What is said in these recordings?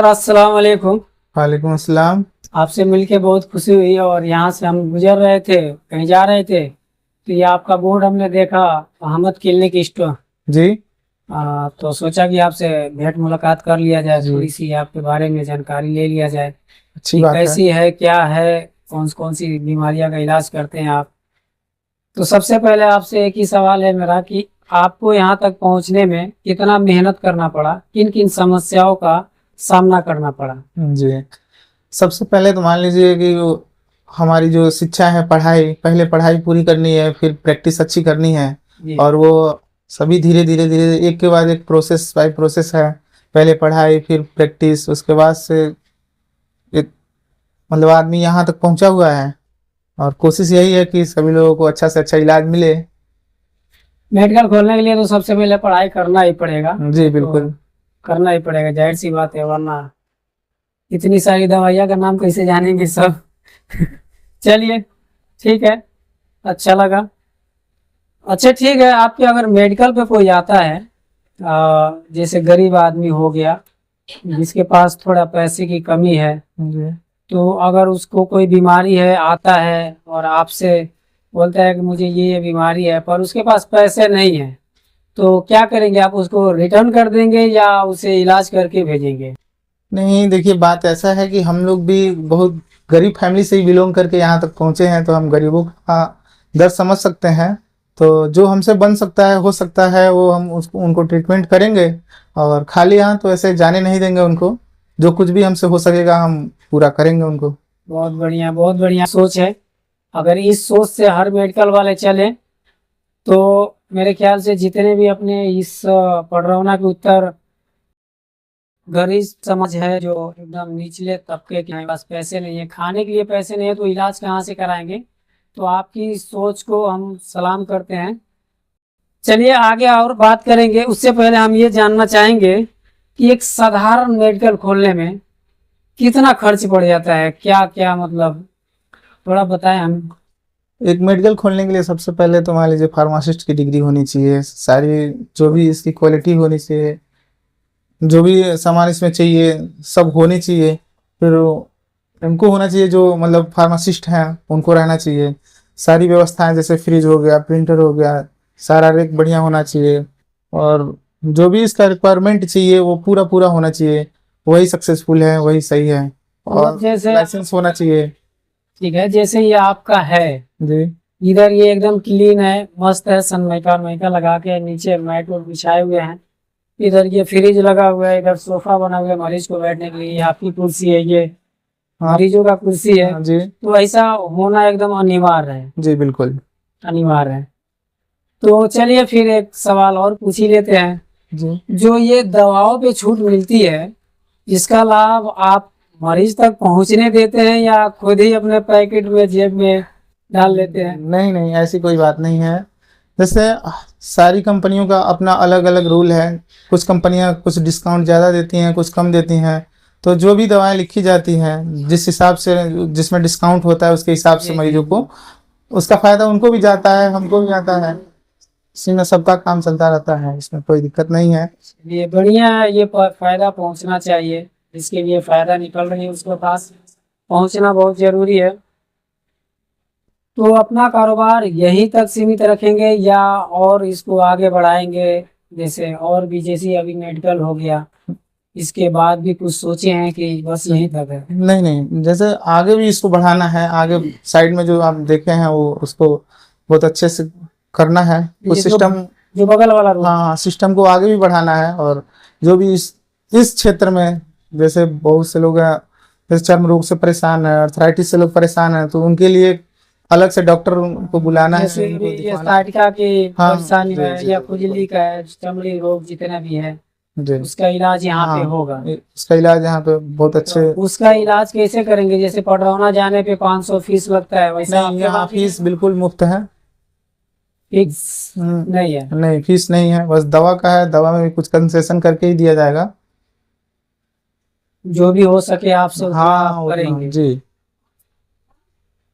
अस्सलाम वालेकुम। वालेकुम अस्सलाम। आपसे मिलके बहुत खुशी हुई और यहाँ से हम गुजर रहे थे, कहीं जा रहे थे तो ये आपका बोर्ड हमने देखा, अहमद क्लिनिक स्टोर। जी तो सोचा कि आपसे भेंट मुलाकात कर लिया जाए, जी, थोड़ी सी आपके बारे में जानकारी ले लिया जाए अच्छी कि बात है। कैसी है, क्या है, कौन कौन सी बीमारियां का इलाज करते हैं आप। तो सबसे पहले आपसे एक ही सवाल है मेरा कि आपको यहाँ तक पहुँचने में कितना मेहनत करना पड़ा, किन किन समस्याओं का सामना करना पड़ा। जी, सबसे पहले तो मान लीजिए कि हमारी जो शिक्षा है, पढ़ाई, पहले पढ़ाई पूरी करनी है, फिर प्रैक्टिस अच्छी करनी है। जी और वो सभी धीरे धीरे धीरे एक के बाद एक प्रोसेस बाय प्रोसेस है। पहले पढ़ाई, फिर प्रैक्टिस, उसके बाद से एक मतलब आदमी यहाँ तक पहुँचा हुआ है। और कोशिश यही है कि सभी लोगों को अच्छा से अच्छा इलाज मिले। मेडिकल खोलने के लिए तो सबसे पहले पढ़ाई करना ही पड़ेगा, जी वो तो बिल्कुल। करना ही पड़ेगा, जाहिर सी बात है, वरना इतनी सारी दवाइयाँ का नाम कैसे जानेंगे सब। चलिए, ठीक है, अच्छा लगा। अच्छा ठीक है, आपके अगर मेडिकल पे कोई आता है, जैसे गरीब आदमी हो गया, जिसके पास थोड़ा पैसे की कमी है, जी तो अगर उसको कोई बीमारी है, आता है और आपसे बोलता है कि मुझे ये बीमारी है, पर उसके पास पैसे नहीं है, तो क्या करेंगे आप? उसको रिटर्न कर देंगे या उसे इलाज करके भेजेंगे? नहीं, देखिए बात ऐसा है कि हम लोग भी बहुत गरीब फैमिली से ही बिलोंग करके यहाँ तक पहुँचे हैं, तो हम गरीबों का दर्द समझ सकते हैं। तो जो हमसे बन सकता है, हो सकता है, वो हम उसको उनको ट्रीटमेंट करेंगे। और खाली यहाँ तो ऐसे जाने नहीं देंगे उनको। जो कुछ भी हमसे हो सकेगा हम पूरा करेंगे उनको। बहुत बढ़िया सोच है। अगर इस सोच से हर मेडिकल वाले चले तो मेरे ख्याल से जितने भी अपने इस पडरौना के उत्तर गरीब समाज है, जो एकदम निचले तबके के हैं, बस पैसे नहीं है, खाने के लिए पैसे नहीं है, तो इलाज कहाँ से कराएंगे। तो आपकी सोच को हम सलाम करते हैं। चलिए आगे और बात करेंगे, उससे पहले हम ये जानना चाहेंगे कि एक साधारण मेडिकल खोलने में कितना खर्च पड़ जाता है, क्या क्या मतलब, थोड़ा बताएं हम। एक मेडिकल खोलने के लिए सबसे पहले तो मान लीजिए फार्मासिस्ट की डिग्री होनी चाहिए, सारी जो भी इसकी क्वालिटी होनी चाहिए, जो भी सामान इसमें चाहिए सब होने चाहिए। फिर उनको होना चाहिए, जो मतलब फार्मासिस्ट हैं उनको रहना चाहिए। सारी व्यवस्थाएं जैसे फ्रिज हो गया, प्रिंटर हो गया, सारा रेक बढ़िया होना चाहिए। और जो भी इसका रिक्वायरमेंट चाहिए वो पूरा पूरा होना चाहिए। वही सक्सेसफुल है, वही सही है। मतलब और जैसे, लाइसेंस होना चाहिए। ठीक है, जैसे ये आपका है, जी इधर ये एकदम क्लीन है, मस्त है, सनमाइका वनमाइका लगा के नीचे मैट वैट बिछाए हुए हैं, इधर ये फ्रिज लगा हुआ है, इधर सोफा बना हुआ है मरीज को बैठने के लिए, ये आपकी कुर्सी है, ये हाँ। मरीजों का कुर्सी है। हाँ जी। तो ऐसा होना एकदम अनिवार्य है, जी बिल्कुल। अनिवार्य है। तो चलिए फिर एक सवाल और पूछ ही लेते हैं। जी जो ये दवाओं पे छूट मिलती है, इसका लाभ आप मरीज तक पहुंचने देते हैं या खुद ही अपने पैकेट में जेब में डाल लेते हैं? नहीं नहीं, ऐसी कोई बात नहीं है। जैसे सारी कंपनियों का अपना अलग अलग रूल है। कुछ कंपनियां कुछ डिस्काउंट ज़्यादा देती हैं, कुछ कम देती हैं। तो जो भी दवाएं लिखी जाती हैं, जिस हिसाब से जिसमें डिस्काउंट होता है उसके हिसाब से जी जी मरीजों जी। को उसका फायदा उनको भी जाता है, हमको भी आता है। इसी में सबका काम चलता रहता है, इसमें कोई दिक्कत नहीं है। ये बढ़िया है, ये फायदा पहुंचना चाहिए, जिसके लिए फायदा निकल रही है उसके पास पहुंचना बहुत जरूरी है। तो अपना कारोबार यहीं तक सीमित रखेंगे या और इसको आगे बढ़ाएंगे? जैसे और भी, जैसे अभी मेडिकल हो गया, इसके बाद भी कुछ सोचे हैं कि बस यहीं तक है? नहीं नहीं, जैसे आगे भी इसको बढ़ाना है। आगे साइड में जो आप देखे हैं वो उसको बहुत अच्छे से करना है। कुछ ये सिस्टम, जो बगल वाला रूम। हाँ सिस्टम को आगे भी बढ़ाना है। और जो भी इस क्षेत्र में जैसे बहुत से लोग हैं, जैसे चर्म रोग से परेशान है, अर्थराइटिस से लोग परेशान है, तो उनके लिए अलग से डॉक्टर को बुलाना जैसे है, उनको ये दिखवाना है। साइटिका की हाँ परेशानी जी है जी या बिल्कुल। खुजली का है, चमड़ी रोग जितना भी है, जी उसका इलाज यहाँ पे हाँ, होगा। इसका इलाज यहाँ पे बहुत तो अच्छे। उसका इलाज कैसे करेंगे? जैसे पडरौना जाने पे 500 फीस लगता है, वैसा नहीं, आपके यहाँ वहाँ फीस बिल्कुल मुफ्त है। फिक्स नहीं है? नहीं, फीस नहीं है, बस दवा का है। दवा में भी कुछ कंसेशन करके ही दिया जाएगा। जो भी हो सके आपसे उतना आप हाँ उतना करेंगे। जी।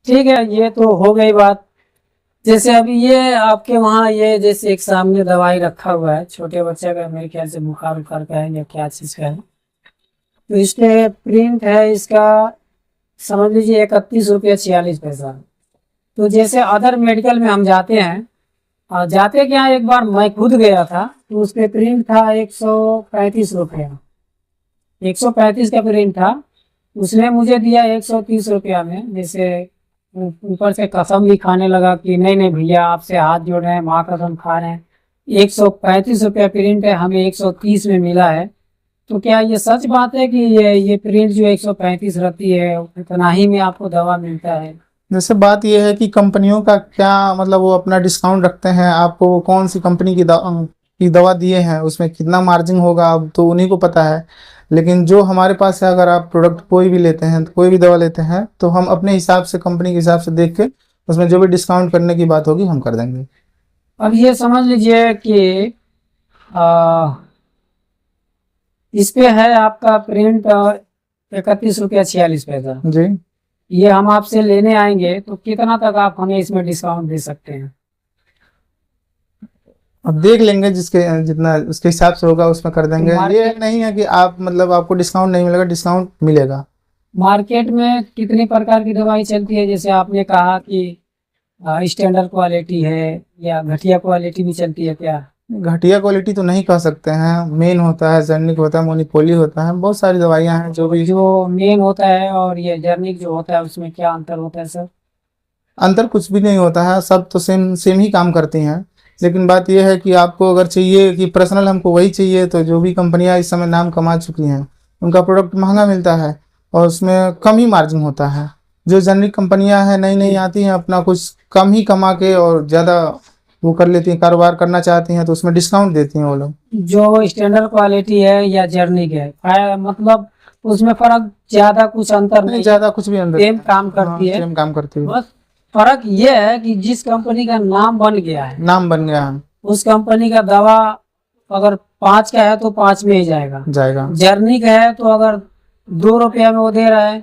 ठीक है, ये तो हो गई बात। जैसे अभी ये आपके वहाँ, ये जैसे एक सामने दवाई रखा हुआ है छोटे बच्चे का, मेरे ख्याल से बुखार उखार का है या क्या चीज का है, तो इस पे प्रिंट है इसका, समझ लीजिए 31 रुपया 46 पैसा। तो जैसे अदर मेडिकल में हम जाते हैं, जाते क्या, एक बार मैं खुद गया था तो उस पे प्रिंट था 135 रुपया, 135 का प्रिंट था। उसने मुझे दिया 130 रुपया में। जैसे ऊपर से कसम भी खाने लगा कि नहीं नहीं भैया, आपसे हाथ जोड़ रहे हैं, माँ कसम खा रहे हैं, 135 रुपया प्रिंट है, हमें 130 में मिला है। तो क्या ये सच बात है कि ये प्रिंट जो 135 रहती है उतना ही में आपको दवा मिलता है? जैसे बात यह है कि कंपनियों का क्या मतलब, वो अपना डिस्काउंट रखते हैं, आपको वो कौन सी कंपनी की दवा दिए हैं, उसमें कितना मार्जिन होगा अब तो उन्हीं को पता है। लेकिन जो हमारे पास है, अगर आप प्रोडक्ट कोई भी लेते हैं, कोई भी दवा लेते हैं, तो हम अपने हिसाब से, कंपनी के हिसाब से देख के उसमें जो भी डिस्काउंट करने की बात होगी हम कर देंगे। अब ये समझ लीजिए कि इस पे है आपका प्रिंट 31 रुपया 46 पैसा जी। ये हम आपसे लेने आएंगे तो कितना तक आप हमें इसमें डिस्काउंट दे सकते हैं? अब देख लेंगे, जिसके जितना उसके हिसाब से होगा उसमें कर देंगे। ये मार्केट नहीं है कि आप मतलब आपको डिस्काउंट नहीं मिलेगा, डिस्काउंट मिलेगा। मार्केट में कितने प्रकार की दवाई चलती है? जैसे आपने कहा कि स्टैंडर्ड क्वालिटी है या घटिया क्वालिटी भी चलती है क्या? घटिया क्वालिटी तो नहीं कह सकते हैं, मेन होता है, जेनिक होता है, मोनोपोली होता है, बहुत सारी दवाइयां हैं जो भी। जो मेन होता है और ये जर्निक जो होता है उसमें क्या अंतर होता है सर? अंतर कुछ भी नहीं होता है, सब तो सेम सेम ही काम करती हैं। लेकिन बात यह है कि आपको अगर चाहिए कि पर्सनल हमको वही चाहिए, तो जो भी कंपनियां इस समय नाम कमा चुकी हैं उनका प्रोडक्ट महंगा मिलता है और उसमें कम ही मार्जिन होता है। जो जेनरिक कंपनियां हैं, नई नई आती हैं, अपना कुछ कम ही कमा के और ज़्यादा वो कर लेती हैं, कारोबार करना चाहती हैं, तो उसमें डिस्काउंट देती हैं वो लोग। जो स्टैंडर्ड क्वालिटी है या जर्निक है, मतलब उसमें फर्क ज्यादा कुछ अंतर नहीं, नहीं, ज़्यादा कुछ भी अंदर सेम काम करती है। सेम काम करती है। बस फर्क ये है कि जिस कंपनी का नाम बन गया है, नाम बन गया है, उस कंपनी का दवा अगर 5 का है तो 5 में ही जाएगा। जर्निक है तो अगर 2 रुपया में वो दे रहा है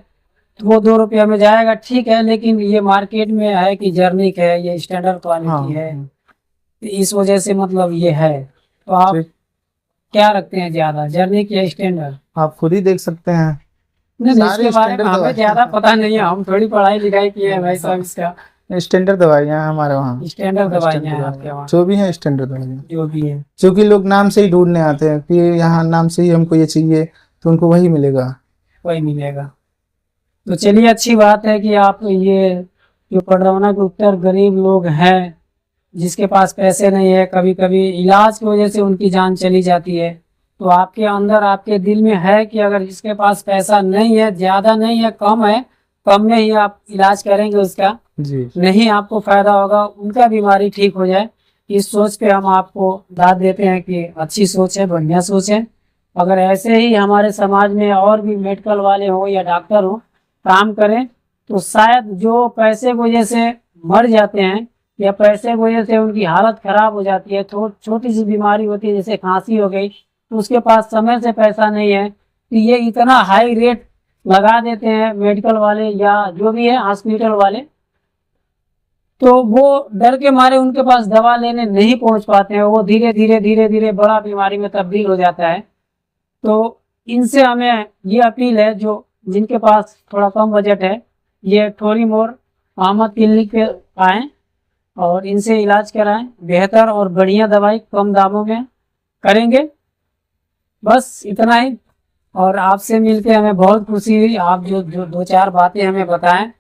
तो वो 2 रुपया में जाएगा, ठीक है। लेकिन ये मार्केट में है कि जर्निक है, ये स्टैंडर्ड क्वालिटी है, तो इस वजह से मतलब ये है। तो आप क्या रखते हैं ज्यादा, जर्निक या स्टैंडर्ड? आप खुद ही देख सकते हैं। नहीं, सारे इसके बारे में स्टैंडर्ड हमें ज्यादा पता नहीं है, हम थोड़ी पढ़ाई लिखाई किए हैं भाई साहब। इसका स्टैंडर्ड दवाइयाँ हैं हमारे वहाँ, स्टैंडर्ड दवाइयाँ हैं आपके वहाँ? जो भी है स्टैंडर्ड दवाइयाँ, जो भी है, जो कि लोग नाम से ही ढूंढने आते हैं कि यहाँ नाम से ही हमको ये चाहिए, तो उनको वही मिलेगा, वही मिलेगा। तो चलिए, अच्छी बात है कि आप ये जो पडरौना के उत्तर गरीब लोग हैं, जिसके पास पैसे नहीं है, कभी कभी इलाज की वजह से उनकी जान चली जाती है, तो आपके अंदर, आपके दिल में है कि अगर जिसके पास पैसा नहीं है, ज्यादा नहीं है, कम है, कम में ही आप इलाज करेंगे उसका, जी, नहीं आपको फायदा होगा, उनका बीमारी ठीक हो जाए, इस सोच पे हम आपको दाद देते हैं कि अच्छी सोच है, बढ़िया सोच है। अगर ऐसे ही हमारे समाज में और भी मेडिकल वाले हो या डॉक्टर हो काम करें, तो शायद जो पैसे की वजह से मर जाते हैं या पैसे की वजह से उनकी हालत खराब हो जाती है, तो छोटी सी बीमारी होती है जैसे खांसी हो गई, तो उसके पास समय से पैसा नहीं है, तो ये इतना हाई रेट लगा देते हैं मेडिकल वाले या जो भी है हॉस्पिटल वाले, तो वो डर के मारे उनके पास दवा लेने नहीं पहुंच पाते हैं, वो धीरे धीरे धीरे धीरे बड़ा बीमारी में तब्दील हो जाता है। तो इनसे हमें ये अपील है, जो जिनके पास थोड़ा कम बजट है, ये ठोरी मोड़ अहमद क्लिनिक पे आएँ और इनसे इलाज कराएं, बेहतर और बढ़िया दवाई कम दामों में करेंगे। बस इतना ही। और आपसे मिलके हमें बहुत खुशी हुई, आप जो 2-4 बातें हमें बताएं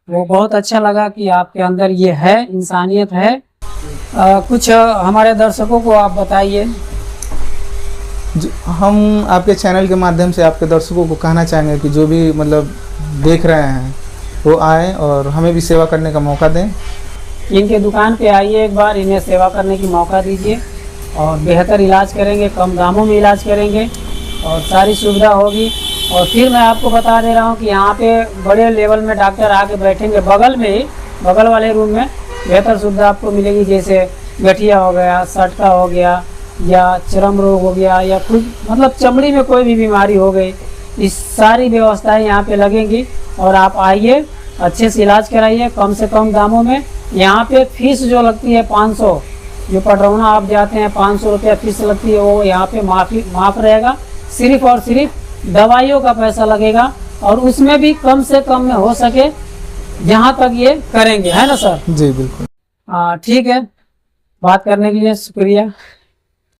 वो बहुत अच्छा लगा कि आपके अंदर ये है, इंसानियत है। कुछ हमारे दर्शकों को आप बताइए। हम आपके चैनल के माध्यम से आपके दर्शकों को कहना चाहेंगे कि जो भी मतलब देख रहे हैं वो आए और हमें भी सेवा करने का मौका दें। इनके दुकान पे आइए एक बार, इन्हें सेवा करने की मौका दीजिए और बेहतर इलाज करेंगे, कम दामों में इलाज करेंगे और सारी सुविधा होगी। और फिर मैं आपको बता दे रहा हूँ कि यहाँ पे बड़े लेवल में डॉक्टर आके बैठेंगे, बगल में ही, बगल वाले रूम में बेहतर सुविधा आपको मिलेगी, जैसे गठिया हो गया, सटका हो गया, या चर्म रोग हो गया, या कुछ मतलब चमड़ी में कोई भी बीमारी हो गई, इस सारी व्यवस्थाएं यहाँ पे लगेंगी। और आप आइए, अच्छे से इलाज कराइए कम से कम दामों में। यहाँ पे फीस जो लगती है 500, जो पडरौना आप जाते हैं 500 रुपया फीस लगती है, वो यहाँ पे माफ़ रहेगा। सिर्फ और सिर्फ दवाइयों का पैसा लगेगा, और उसमें भी कम से कम में हो सके जहां तक ये करेंगे, है ना सर? जी बिल्कुल। ठीक है, बात करने के लिए शुक्रिया।